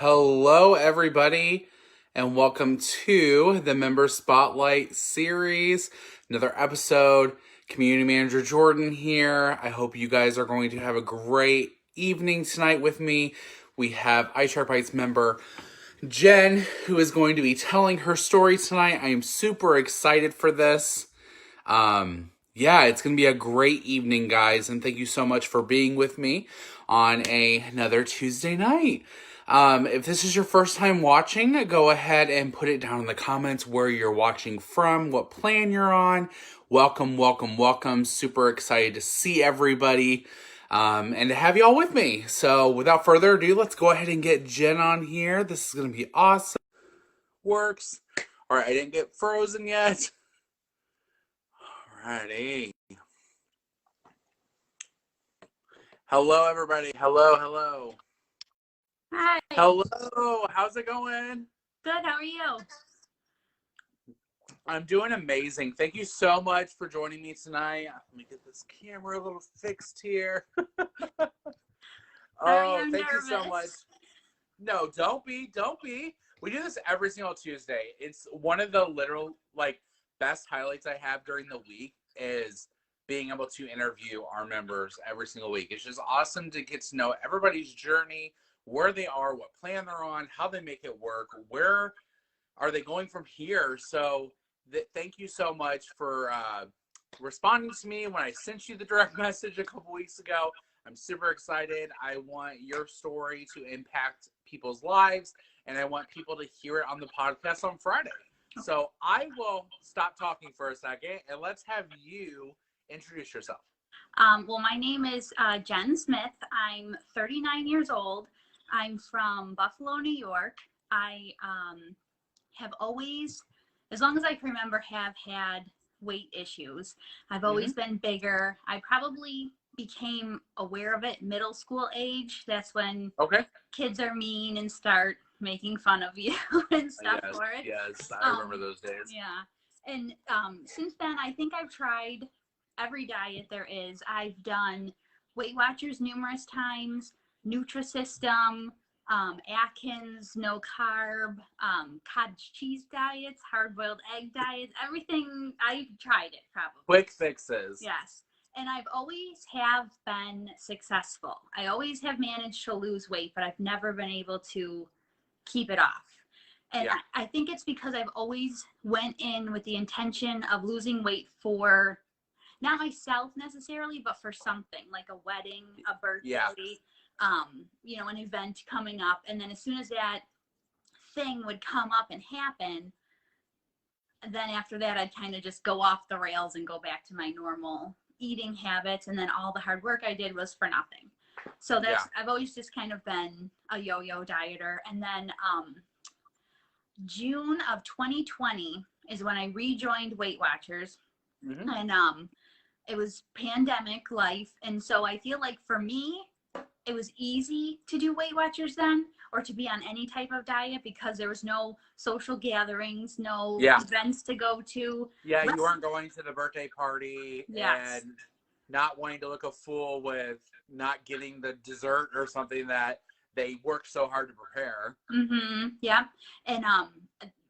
Hello, everybody, and welcome to the Member Spotlight series. Another episode. Community Manager Jordan here. I hope you guys are going to have a great evening tonight with me. We have iChart Bites member Jen, who is going to be telling her story tonight. I am super excited for this. Yeah, it's going to be a great evening, guys, and thank you so much for being with me on another Tuesday night. If this is your first time watching, go ahead and put it down in the comments where you're watching from, what plan you're on. Welcome, welcome, welcome. Super excited to see everybody and to have you all with me. So without further ado, let's go ahead and get Jen on here. This is going to be awesome. Works. All right, I didn't get frozen yet. Alrighty. Hello, everybody. Hello. Hi. Hello. How's it going? Good. How are you? I'm doing amazing. Thank you so much for joining me tonight. Let me get this camera a little fixed here. Thank you so much. No, don't be. We do this every single Tuesday. It's one of the literal, best highlights I have during the week is being able to interview our members every single week. It's just awesome to get to know everybody's journey, where they are, what plan they're on, how they make it work, where are they going from here. So thank you so much for responding to me when I sent you the direct message a couple weeks ago. I'm super excited. I want your story to impact people's lives, and I want people to hear it on the podcast on Friday. So I will stop talking for a second, and let's have you introduce yourself. Well, my name is Jen Smith. I'm 39 years old. I'm from Buffalo, New York. I have always, as long as I can remember, have had weight issues. I've always been bigger. I probably became aware of it middle school age. That's when kids are mean and start making fun of you and stuff for it. Yes, I remember those days. Yeah. And since then, I think I've tried every diet there is. I've done Weight Watchers numerous times, Nutrisystem, Atkins, no carb, cottage cheese diets, hard-boiled egg diets, everything. I've tried it probably. Quick fixes. Yes. And I've always have been successful. I always have managed to lose weight, but I've never been able to keep it off. And I think it's because I've always went in with the intention of losing weight for not myself necessarily, but for something like a wedding, a birthday, an event coming up. And then as soon as that thing would come up and happen, then after that, I'd kind of just go off the rails and go back to my normal eating habits. And then all the hard work I did was for nothing. So I've always just kind of been a yo-yo dieter. And then June of 2020 is when I rejoined Weight Watchers. And it was pandemic life. And so I feel like for me, it was easy to do Weight Watchers then, or to be on any type of diet, because there was no social gatherings, no events to go to. Yeah, you weren't going to the birthday party and not wanting to look a fool with not getting the dessert or something that they worked so hard to prepare. Yeah. And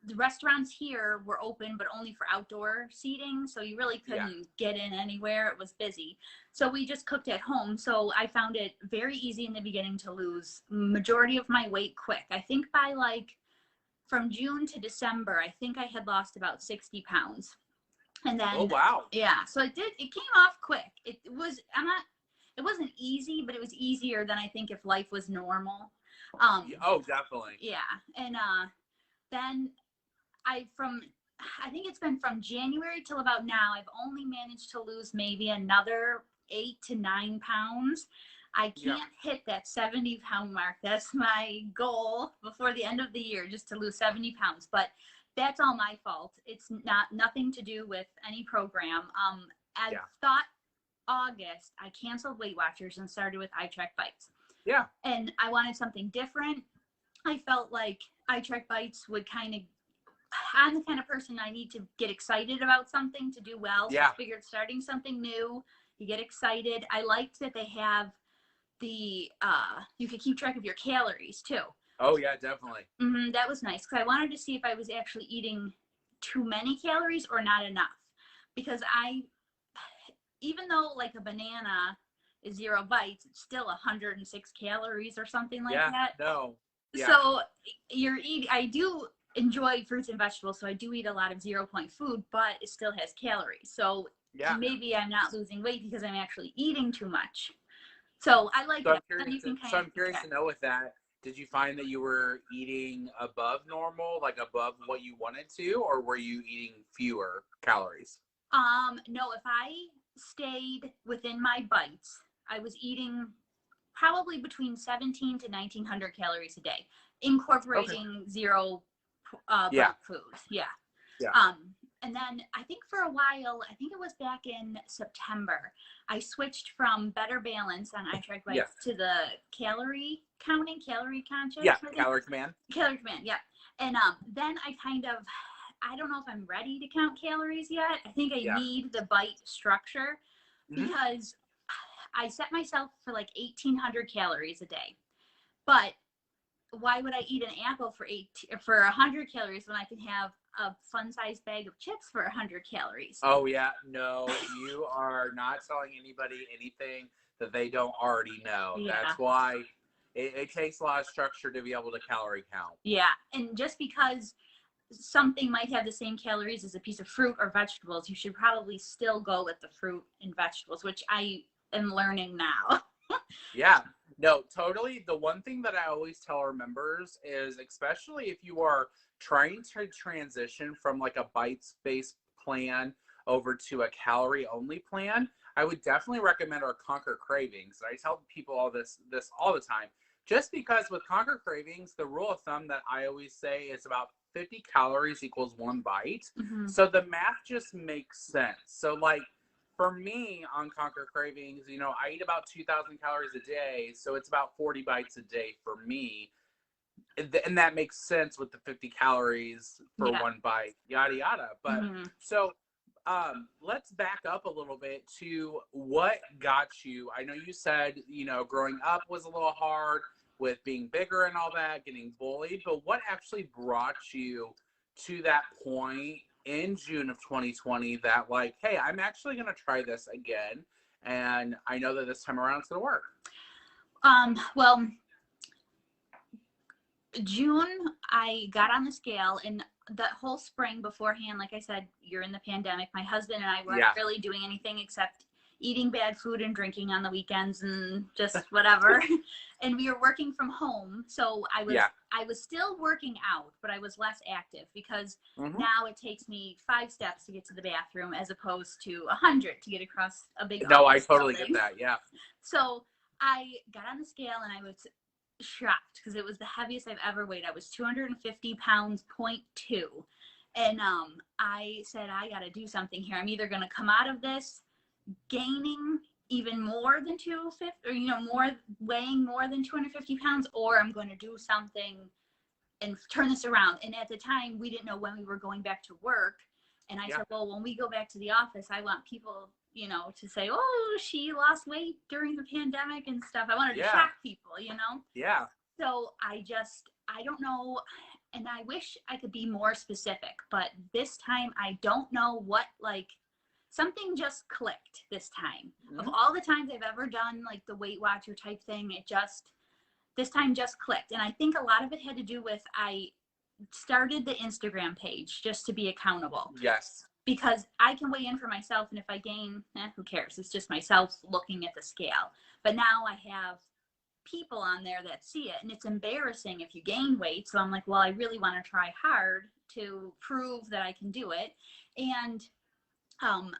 the restaurants here were open, but only for outdoor seating. So you really couldn't get in anywhere. It was busy. So we just cooked at home. So I found it very easy in the beginning to lose majority of my weight quick. I think by from June to December, I think I had lost about 60 pounds. And then, so it came off quick. It wasn't easy, but it was easier than I think if life was normal. Definitely. Yeah. And then I think it's been from January till about now, I've only managed to lose maybe another 8 to 9 pounds. I can't hit that 70-pound mark. That's my goal before the end of the year, just to lose 70 pounds. But that's all my fault. It's nothing to do with any program. I thought August, I canceled Weight Watchers and started with iChart Bites. Yeah. And I wanted something different. I felt like iChart Bites would I'm the kind of person I need to get excited about something to do well. So I figured starting something new, you get excited. I liked that they have you could keep track of your calories too. Oh yeah, definitely. That was nice because I wanted to see if I was actually eating too many calories or not enough. Because even though like a banana is 0 bites, it's still 106 calories or something like Yeah, that. no. Yeah. So I do enjoy fruits and vegetables, so I do eat a lot of 0 point food, but it still has calories. So Yeah. maybe I'm not losing weight because I'm actually eating too much. So I like So that. Then you can kind I'm of curious to know with that, did you find that you were eating above normal, like above what you wanted to, or were you eating fewer calories? No, if I stayed within my bites, I was eating probably between 17 to 1900 calories a day, Okay. incorporating zero Yeah. bite foods. Yeah. Yeah. And then I think for a while, I think it was back in September, I switched from Better Balance on iTrack Yeah. Bites to the calorie counting, calorie conscious. Yeah. I think. Calorie command. Calorie command, yeah. And then I don't know if I'm ready to count calories yet. I think I Yeah. need the bite structure Mm-hmm. because I set myself for like 1800 calories a day. But why would I eat an apple for 100 calories when I can have a fun-sized bag of chips for 100 calories? Oh yeah, no, you are not telling anybody anything that they don't already know. Yeah. That's why it takes a lot of structure to be able to calorie count. Yeah, and just because something might have the same calories as a piece of fruit or vegetables, you should probably still go with the fruit and vegetables, which I am learning now. Yeah, no, totally. The one thing that I always tell our members is, especially if you are trying to transition from like a bites-based plan over to a calorie-only plan, I would definitely recommend our Conquer Cravings. I tell people all this all the time. Just because with Conquer Cravings, the rule of thumb that I always say is about 50 calories equals 1 bite. Mm-hmm. So the math just makes sense. So like for me on Conquer Cravings, I eat about 2,000 calories a day, so it's about 40 bites a day for me. And that makes sense with the 50 calories for 1 bite, yada, yada. But so let's back up a little bit to what got you. I know you said, growing up was a little hard with being bigger and all that, getting bullied, but what actually brought you to that point in June of 2020 that like, hey, I'm actually going to try this again. And I know that this time around it's going to work. Well, June, I got on the scale, and that whole spring beforehand, like I said, you're in the pandemic. My husband and I weren't really doing anything except eating bad food and drinking on the weekends and just whatever. And we were working from home, so I was still working out, but I was less active because now it takes me 5 steps to get to the bathroom as opposed to 100 to get across a big. No, I totally get that. Yeah. So I got on the scale and I was shocked because it was the heaviest I've ever weighed. I was 250 pounds, 0.2. And I said, I got to do something here. I'm either going to come out of this gaining even more than 250, or, weighing more than 250 pounds, or I'm going to do something and turn this around. And at the time, we didn't know when we were going back to work. And I said, well, when we go back to the office, I want people, to say, oh, she lost weight during the pandemic and stuff. I wanted to shock people, Yeah. So I don't know. And I wish I could be more specific, but this time I don't know what, something just clicked this time. Of all the times I've ever done like the Weight Watcher type thing, this time just clicked. And I think a lot of it had to do with, I started the Instagram page just to be accountable. Yes. Because I can weigh in for myself, and if I gain, who cares? It's just myself looking at the scale. But now I have people on there that see it, and it's embarrassing if you gain weight. So I'm like, well, I really want to try hard to prove that I can do it. And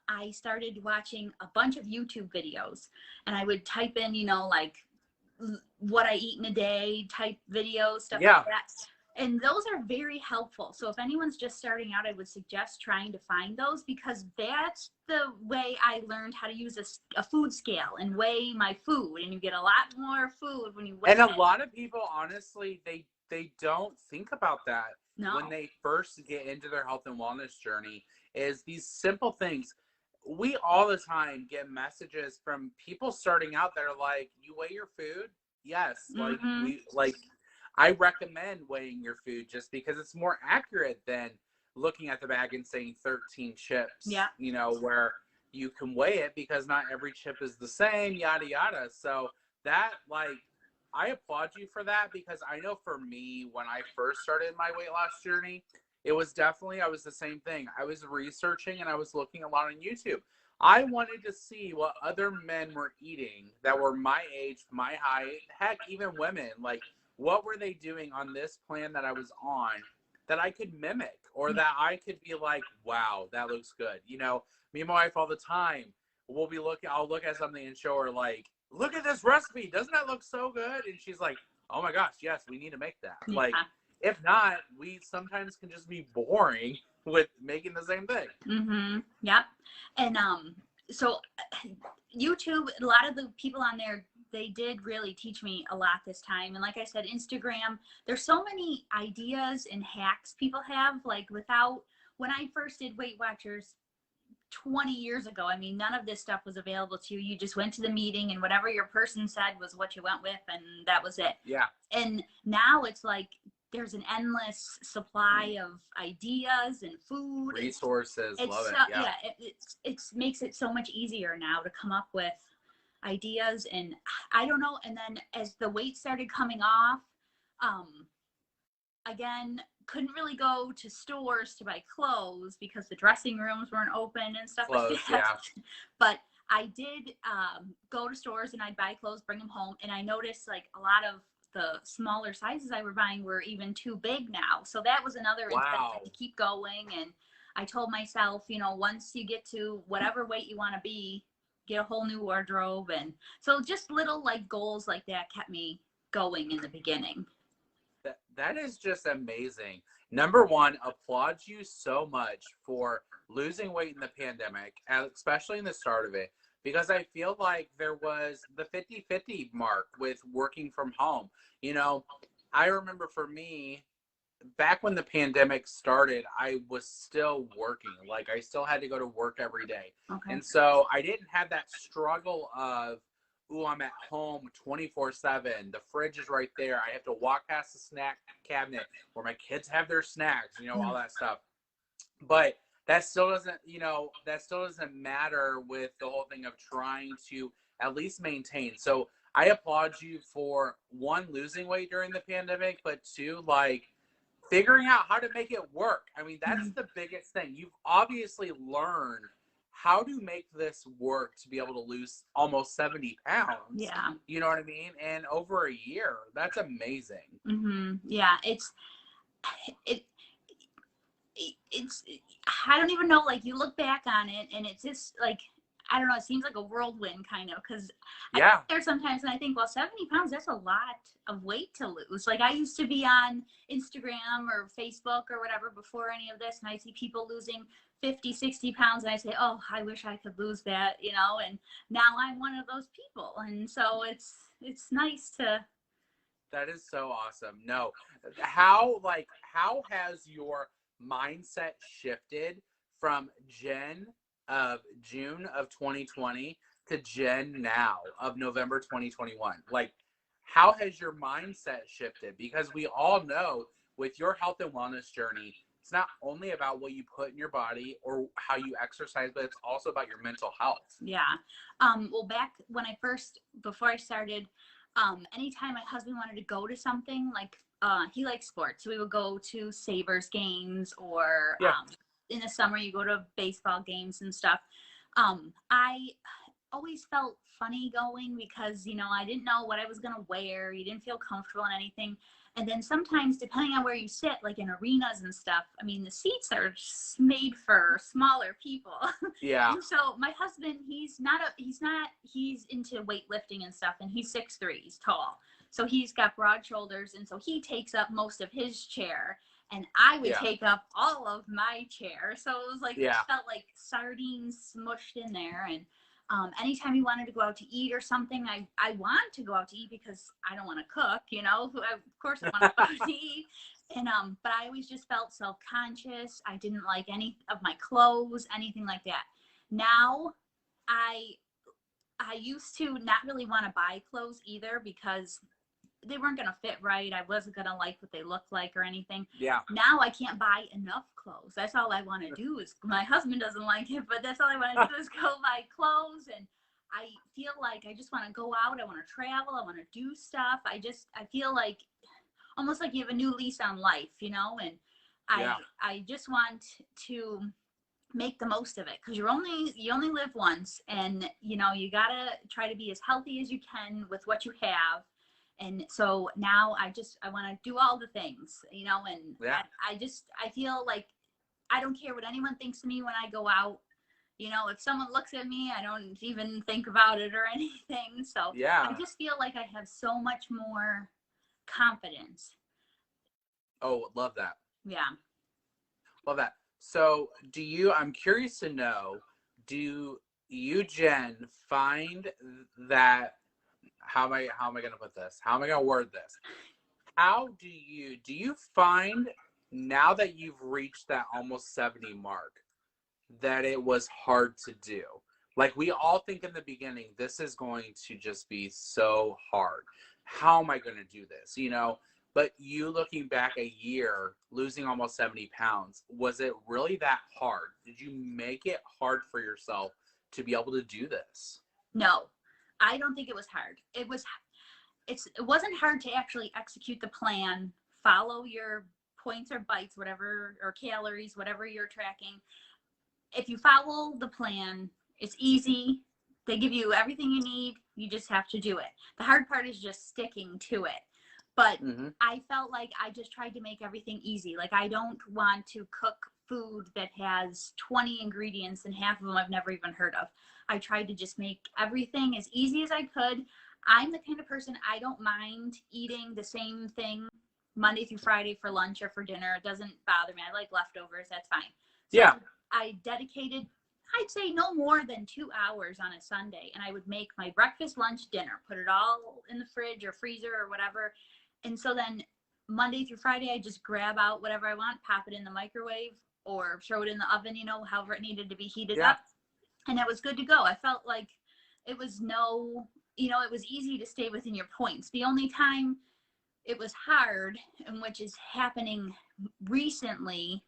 I started watching a bunch of YouTube videos, and I would type in, what I eat in a day type videos, stuff like that. And those are very helpful. So if anyone's just starting out, I would suggest trying to find those, because that's the way I learned how to use a food scale and weigh my food. And you get a lot more food when you weigh it. And a lot of people, honestly, they don't think about that when they first get into their health and wellness journey, is these simple things. We all the time get messages from people starting out that are like, you weigh your food? Yes. I recommend weighing your food just because it's more accurate than looking at the bag and saying 13 chips, Yeah. you know, where you can weigh it because not every chip is the same, yada, yada. So that, like, I applaud you for that because I know for me, when I first started my weight loss journey, it was definitely, I was the same thing. I was researching and I was looking a lot on YouTube. I wanted to see what other men were eating that were my age, my height, heck, even women. Like, what were they doing on this plan that I was on that I could mimic or that I could be like, wow, that looks good. You know, me and my wife all the time, I'll look at something and show her like, look at this recipe. Doesn't that look so good? And she's like, oh my gosh, yes, we need to make that. Yeah. Like, if not, we sometimes can just be boring with making the same thing. Mm-hmm. Yep. And so YouTube, a lot of the people on there, they did really teach me a lot this time. And like I said, Instagram, there's so many ideas and hacks people have. Like when I first did Weight Watchers 20 years ago, I mean, none of this stuff was available to you. You just went to the meeting and whatever your person said was what you went with, and that was it. Yeah. And now it's like there's an endless supply of ideas and food, resources. Love it. Yeah, it makes it so much easier now to come up with ideas. And I don't know. And then as the weight started coming off, again, couldn't really go to stores to buy clothes because the dressing rooms weren't open and stuff like that. Yeah. But I did go to stores and I'd buy clothes, bring them home, and I noticed like a lot of the smaller sizes I were buying were even too big now. So that was another incentive to keep going. And I told myself, you know, once you get to whatever weight you want to be, get a whole new wardrobe. And so just little like goals like that kept me going in the beginning. That is just amazing. Number one, applaud you so much for losing weight in the pandemic, especially in the start of it, because I feel like there was the 50-50 mark with working from home. You know, I remember for me, back when the pandemic started, I was still working. Like, I still had to go to work every day. Okay. And so I didn't have that struggle of, ooh, I'm at home 24/7. The fridge is right there. I have to walk past the snack cabinet where my kids have their snacks, you know, all that stuff. But that still doesn't, you know, that still doesn't matter with the whole thing of trying to at least maintain. So I applaud you for, one, losing weight during the pandemic, but two, like, figuring out how to make it work. I mean, that's the biggest thing. You've obviously learned how to make this work to be able to lose almost 70 pounds. Yeah. You know what I mean? And over a year. That's amazing. Mm-hmm. Yeah. It's, I don't even know, like, you look back on it and it's just like, I don't know, it seems like a whirlwind kind of, because I sit there sometimes and I think, well, 70 pounds, that's a lot of weight to lose. Like, I used to be on Instagram or Facebook or whatever before any of this, and I see people losing 50, 60 pounds, and I say, oh, I wish I could lose that, you know, and now I'm one of those people. And so it's nice to. That is so awesome. No, how has your mindset shifted from Jen of June of 2020 to Jen now of November 2021? Like, how has your mindset shifted? Because we all know with your health and wellness journey, it's not only about what you put in your body or how you exercise, but it's also about your mental health. Yeah. Well, back when before I started, anytime my husband wanted to go to something, like, he likes sports, so we would go to Sabres games, or in the summer you go to baseball games and stuff. I always felt funny going because, you know, I didn't know what I was going to wear. You didn't feel comfortable in anything. And then sometimes, depending on where you sit, like in arenas and stuff, I mean, the seats are made for smaller people. Yeah. And so my husband, he's into weightlifting and stuff, and he's 6'3", he's tall. So he's got broad shoulders, and so he takes up most of his chair, and I would take up all of my chair. So it was like, it felt like sardines smushed in there. And anytime he wanted to go out to eat or something, I want to go out to eat because I don't want to cook, you know, of course I want to go out to eat. And, but I always just felt self-conscious. I didn't like any of my clothes, anything like that. Now I used to not really want to buy clothes either because they weren't going to fit right. I wasn't going to like what they looked like or anything. Yeah. Now I can't buy enough clothes. That's all I want to do is, my husband doesn't like it, but that's all I want to do is go buy clothes. And I feel like I just want to go out. I want to travel. I want to do stuff. I feel like almost like you have a new lease on life, you know, and I just want to make the most of it, because you only live once, and you know, you gotta try to be as healthy as you can with what you have. And so now I want to do all the things, you know, and I feel like I don't care what anyone thinks of me when I go out. You know, if someone looks at me, I don't even think about it or anything. So I just feel like I have so much more confidence. Oh, love that. Yeah. Love that. So I'm curious to know, do you, Jen, find that, how am I going to put this? How am I going to word this? How do you find, now that you've reached that almost 70 mark, that it was hard to do? Like, we all think in the beginning, this is going to just be so hard. How am I going to do this? You know, but you looking back a year, losing almost 70 pounds, was it really that hard? Did you make it hard for yourself to be able to do this? No, I don't think it was hard. It wasn't hard to actually execute the plan, follow your points or bites, whatever, or calories, whatever you're tracking. If you follow the plan, it's easy. They give you everything you need. You just have to do it. The hard part is just sticking to it. But I felt like I just tried to make everything easy. Like, I don't want to cook food that has 20 ingredients and half of them I've never even heard of. I tried to just make everything as easy as I could. I'm the kind of person, I don't mind eating the same thing Monday through Friday for lunch or for dinner. It doesn't bother me. I like leftovers. That's fine. So I dedicated, I'd say no more than 2 hours on a Sunday, and I would make my breakfast, lunch, dinner, put it all in the fridge or freezer or whatever. And so then Monday through Friday, I just grab out whatever I want, pop it in the microwave or throw it in the oven, you know, however it needed to be heated up. And it was good to go. I felt like it was it was easy to stay within your points. The only time it was hard, and which is happening recently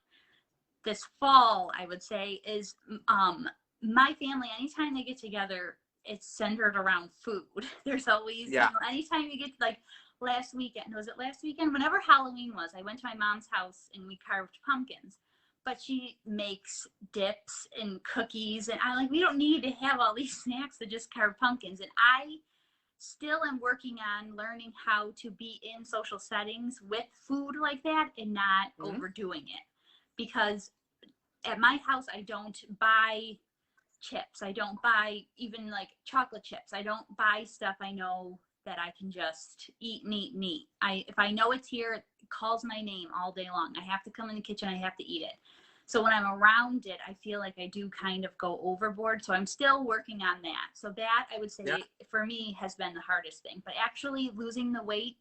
this fall, I would say, is my family, anytime they get together, it's centered around food. There's always, you know, anytime you get, like, last weekend, was it last weekend? Whenever Halloween was, I went to my mom's house and we carved pumpkins. But she makes dips and cookies, and we don't need to have all these snacks to just carve pumpkins. And I still am working on learning how to be in social settings with food like that and not overdoing it. Because at my house, I don't buy chips. I don't buy even like chocolate chips. I don't buy stuff I know that I can just eat and eat and eat. If I know it's here, it calls my name all day long. I have to come in the kitchen. I have to eat it. So when I'm around it, I feel like I do kind of go overboard. So I'm still working on that. So that, I would say, for me, has been the hardest thing. But actually losing the weight,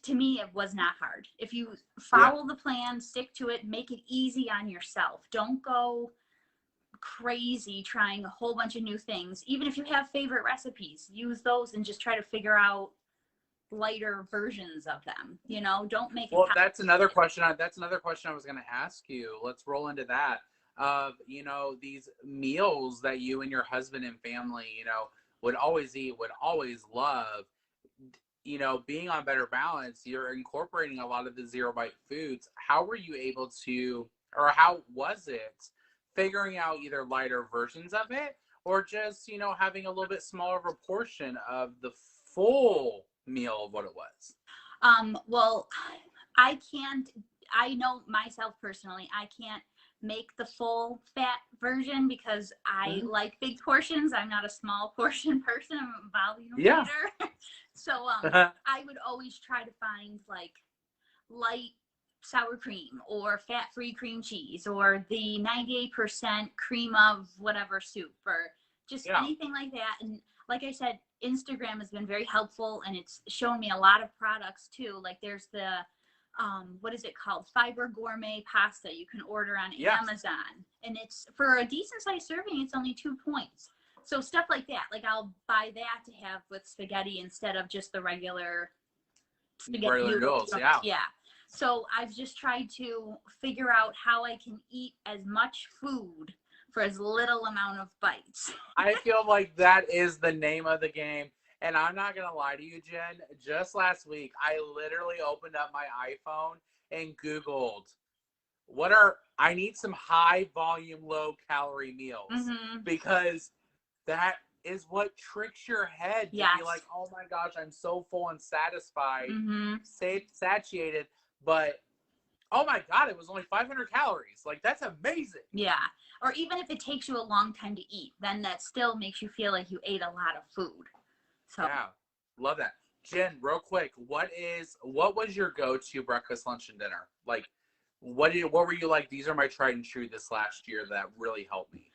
to me, it was not hard. If you follow the plan, stick to it, make it easy on yourself. Don't go crazy trying a whole bunch of new things. Even if you have favorite recipes, use those and just try to figure out lighter versions of them. You know, don't make it. Well, that's another question I was going to ask you. Let's roll into that. You know, these meals that you and your husband and family, you know, would always eat, would always love. You know, being on Better Balance, you're incorporating a lot of the zero bite foods. How were you able to, or how was it figuring out either lighter versions of it, or just, you know, having a little bit smaller of a portion of the full meal of what it was? Well, I know myself personally, I can't make the full fat version because I like big portions. I'm not a small portion person. I'm a volume eater. So I would always try to find like light sour cream or fat-free cream cheese or the 98% cream of whatever soup or just anything like that. And like I said, Instagram has been very helpful, and it's shown me a lot of products too. Like there's the what is it called? Fiber gourmet pasta you can order on Amazon. And it's for a decent sized serving, it's only 2 points. So stuff like that. Like I'll buy that to have with spaghetti instead of just the regular spaghetti Regular noodles, yeah. Yeah. So I've just tried to figure out how I can eat as much food for as little amount of bites. I feel like that is the name of the game. And I'm not going to lie to you, Jen. Just last week, I literally opened up my iPhone and Googled, I need some high volume, low calorie meals. Mm-hmm. Because that is what tricks your head to be like, oh my gosh, I'm so full and satisfied, satiated. But oh my God, it was only 500 calories. Like, that's amazing. Yeah. Or even if it takes you a long time to eat, then that still makes you feel like you ate a lot of food. So yeah, love that. Jen, real quick, what was your go-to breakfast, lunch, and dinner? Like, what were you like? These are my tried and true this last year that really helped me.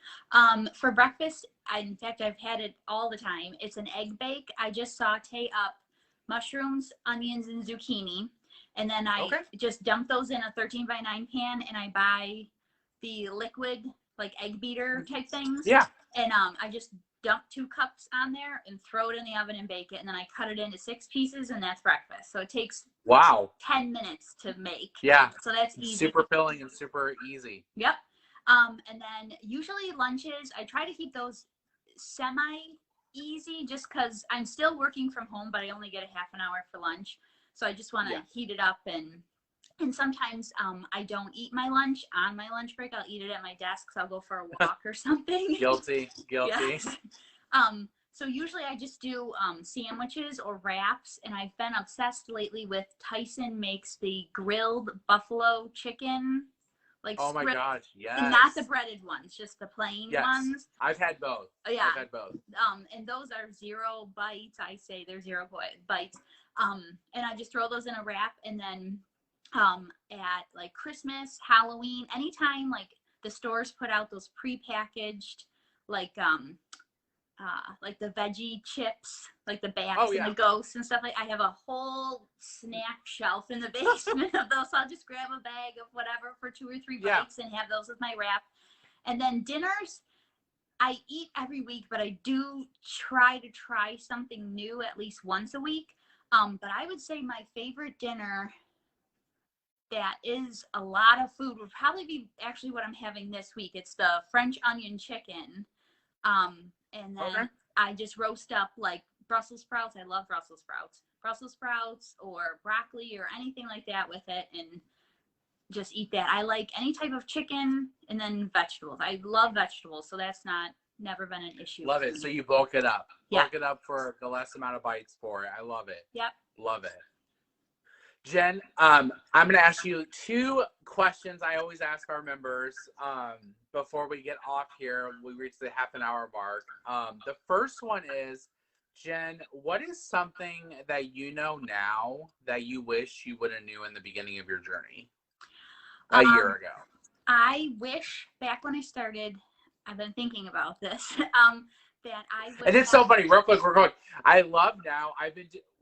For breakfast, in fact, I've had it all the time. It's an egg bake. I just saute up mushrooms, onions, and zucchini. And then I just dump those in a 13 by 9 pan, and I buy the liquid, like egg beater type things. Yeah. And I just dump 2 cups on there and throw it in the oven and bake it. And then I cut it into 6 pieces, and that's breakfast. So it takes 10 minutes to make. Yeah. So that's easy. Super filling and super easy. Yep. And then usually lunches, I try to keep those semi-easy just because I'm still working from home, but I only get a half an hour for lunch. So I just want to heat it up. And sometimes I don't eat my lunch on my lunch break. I'll eat it at my desk, so I'll go for a walk or something. Guilty. Yes. So usually I just do sandwiches or wraps, and I've been obsessed lately with Tyson makes the grilled buffalo chicken. Like oh my gosh, yes. Not the breaded ones, just the plain ones. I've had both. Yeah. I've had both. And those are 0 bites. I say they're 0 bites. And I just throw those in a wrap, and then at like Christmas, Halloween, anytime like the stores put out those prepackaged like the veggie chips, like the bats and the ghosts and stuff. Like I have a whole snack shelf in the basement of those. So I'll just grab a bag of whatever for 2 or 3 bites and have those with my wrap. And then dinners, I eat every week, but I do try something new at least once a week. But I would say my favorite dinner that is a lot of food would probably be actually what I'm having this week. It's the French onion chicken. And then I just roast up like Brussels sprouts. I love Brussels sprouts or broccoli or anything like that with it, and just eat that. I like any type of chicken, and then vegetables. I love vegetables, so that's never been an issue. Love it. So you bulk it up. Bulk it up for the less amount of bites for it. I love it. Yep. Love it. Jen, I'm going to ask you 2 questions I always ask our members before we get off here. We reach the half an hour mark. The first one is, Jen, what is something that you know now that you wish you would have knew in the beginning of your journey a year ago? I wish back when I started, I've been thinking about this, that I would. And it's so funny, real quick. I love now,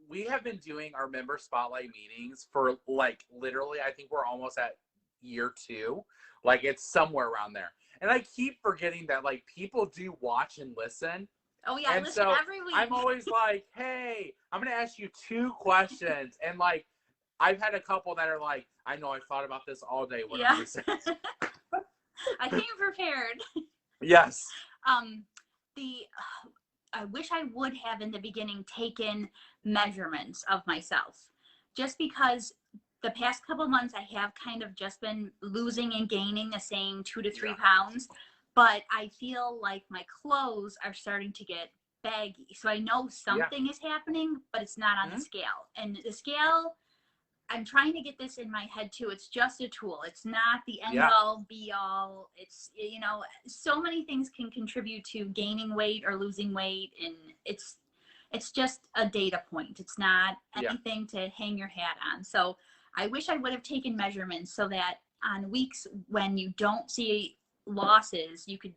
we have been doing our member spotlight meetings for like literally, I think we're almost at year 2. Like it's somewhere around there. And I keep forgetting that like people do watch and listen. Oh yeah, and listen so every week. I'm always like, hey, I'm going to ask you 2 questions. And like, I've had a couple that are like, I know I thought about this all day. What am I going to say? I came prepared. Yes. I wish I would have in the beginning taken measurements of myself, just because the past couple months I have kind of just been losing and gaining the same 2 to 3 pounds, but I feel like my clothes are starting to get baggy. So I know something is happening, but it's not on the scale. And the scale, I'm trying to get this in my head too. It's just a tool. It's not the end all be all. It's, so many things can contribute to gaining weight or losing weight. And it's just a data point. It's not anything to hang your hat on. So I wish I would have taken measurements so that on weeks when you don't see losses, you could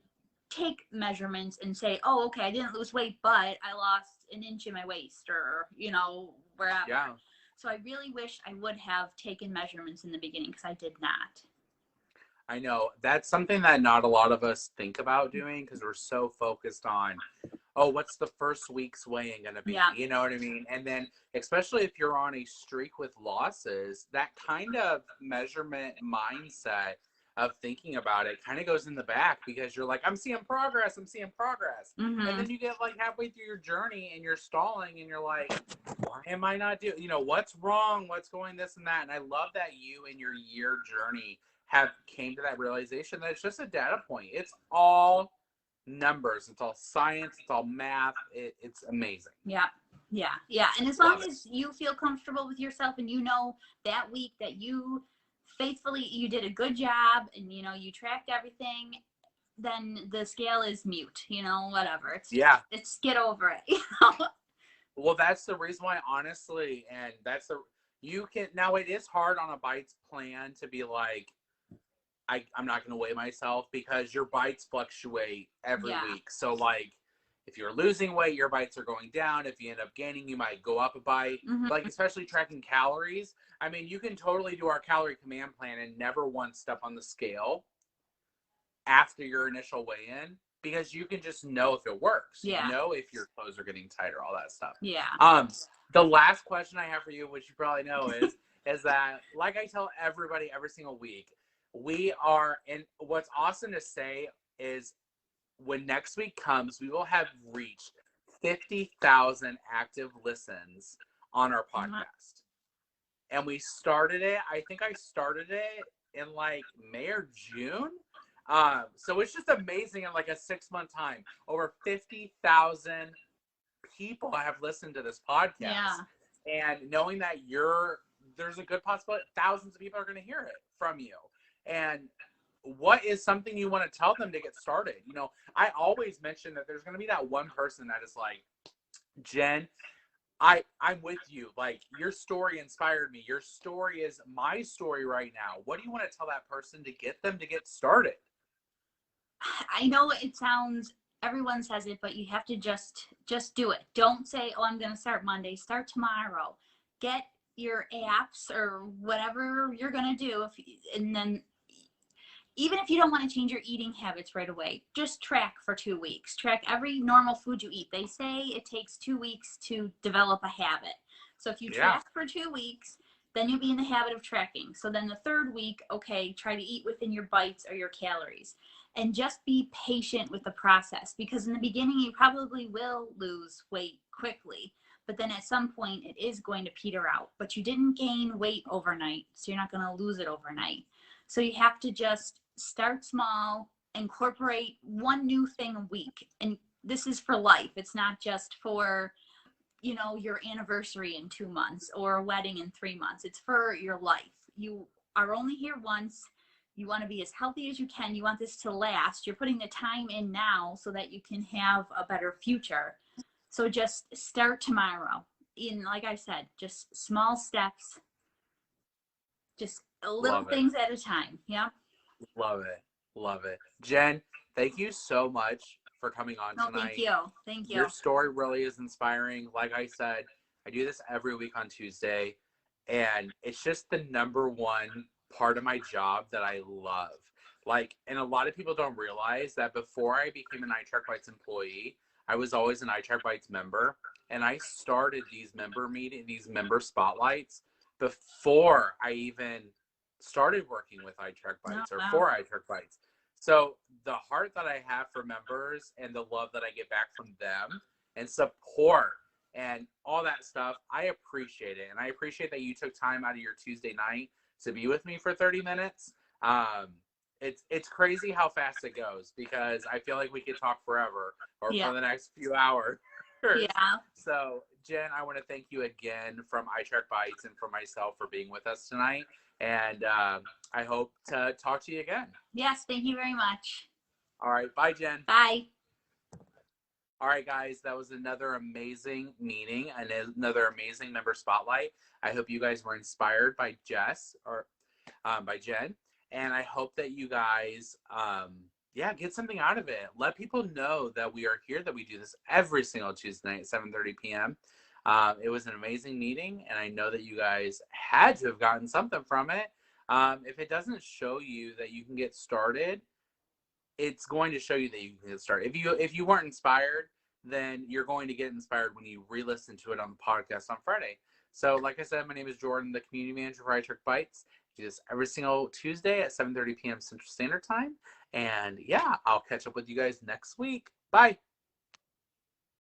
take measurements and say, oh, okay, I didn't lose weight, but I lost an inch in my waist or, wherever. Yeah. So I really wish I would have taken measurements in the beginning because I did not. I know that's something that not a lot of us think about doing because we're so focused on, oh, what's the first week's weighing going to be? Yeah. You know what I mean? And then, especially if you're on a streak with losses, that kind of measurement mindset of thinking about it kind of goes in the back because you're like, I'm seeing progress, I'm seeing progress. And Mm-hmm. then you get like halfway through your journey and you're stalling and you're like, why am I not doing, what's wrong? What's going this and that? And I love that you in your year journey have came to that realization that it's just a data point. It's all numbers. It's all science. It's all math. It's amazing. Yeah. And as long as you feel comfortable with yourself and that week that you you did a good job and you tracked everything, then the scale is mute, whatever. It's get over it. Well, that's the reason why, honestly, and you can, now it is hard on a bites plan to be like, I'm not going to weigh myself because your bites fluctuate every week. So like if you're losing weight, your bites are going down. If you end up gaining, you might go up a bite. Mm-hmm. Like especially tracking calories. I mean, you can totally do our calorie command plan and never once step on the scale after your initial weigh-in because you can just know if it works. Yeah. You know if your clothes are getting tighter, all that stuff. Yeah. The last question I have for you, which you probably know is that, like I tell everybody every single week, we are, and what's awesome to say is when next week comes, we will have reached 50,000 active listens on our podcast. And we started it, I think I started it in like May or June. So it's just amazing in like a 6-month time. Over 50,000 people have listened to this podcast. Yeah. And knowing that there's a good possibility thousands of people are going to hear it from you. And what is something you want to tell them to get started? I always mention that there's going to be that one person that is like, Jen, I'm with you. Like, your story inspired me. Your story is my story right now. What do you want to tell that person to get them to get started? I know everyone says it, but you have to just do it. Don't say, oh, I'm going to start Monday. Start tomorrow. Get your apps or whatever you're going to do. And then even if you don't want to change your eating habits right away, just track for 2 weeks. Track every normal food you eat. They say it takes 2 weeks to develop a habit. So if you track for 2 weeks, then you'll be in the habit of tracking. So then the 3rd week, okay, try to eat within your bites or your calories. And just be patient with the process because in the beginning, you probably will lose weight quickly. But then at some point, it is going to peter out. But you didn't gain weight overnight, so you're not going to lose it overnight. So you have to just start small, incorporate one new thing a week. And this is for life. It's not just for, your anniversary in 2 months or a wedding in 3 months. It's for your life. You are only here once. You want to be as healthy as you can. You want this to last. You're putting the time in now so that you can have a better future. So just start tomorrow. Like I said, just small steps, just little things at a time. Yeah. Love it. Jen, thank you so much for coming on tonight. Thank you. Your story really is inspiring. Like I said, I do this every week on Tuesday, and it's just the number one part of my job that I love. Like, and a lot of people don't realize that before I became an iTrack Bites employee, I was always an iTrack Bites member, and I started these member spotlights before I even started working with iTrack Bites for iTrack Bites. So the heart that I have for members and the love that I get back from them and support and all that stuff, I appreciate it. And I appreciate that you took time out of your Tuesday night to be with me for 30 minutes. It's crazy how fast it goes because I feel like we could talk forever or for the next few hours. Yeah. So Jen, I want to thank you again from iTrack Bites and for myself for being with us tonight. And I hope to talk to you again. Yes, thank you very much. All right. Bye, Jen. Bye. All right, guys. That was another amazing meeting and another amazing member spotlight. I hope you guys were inspired by Jess or by Jen. And I hope that you guys, get something out of it. Let people know that we are here, that we do this every single Tuesday night at 7:30 p.m. It was an amazing meeting, and I know that you guys had to have gotten something from it. If it doesn't show you that you can get started, it's going to show you that you can get started. If you weren't inspired, then you're going to get inspired when you re-listen to it on the podcast on Friday. So, like I said, my name is Jordan, the community manager for I Took Bites. I do this every single Tuesday at 7:30 p.m. Central Standard Time. And yeah, I'll catch up with you guys next week. Bye.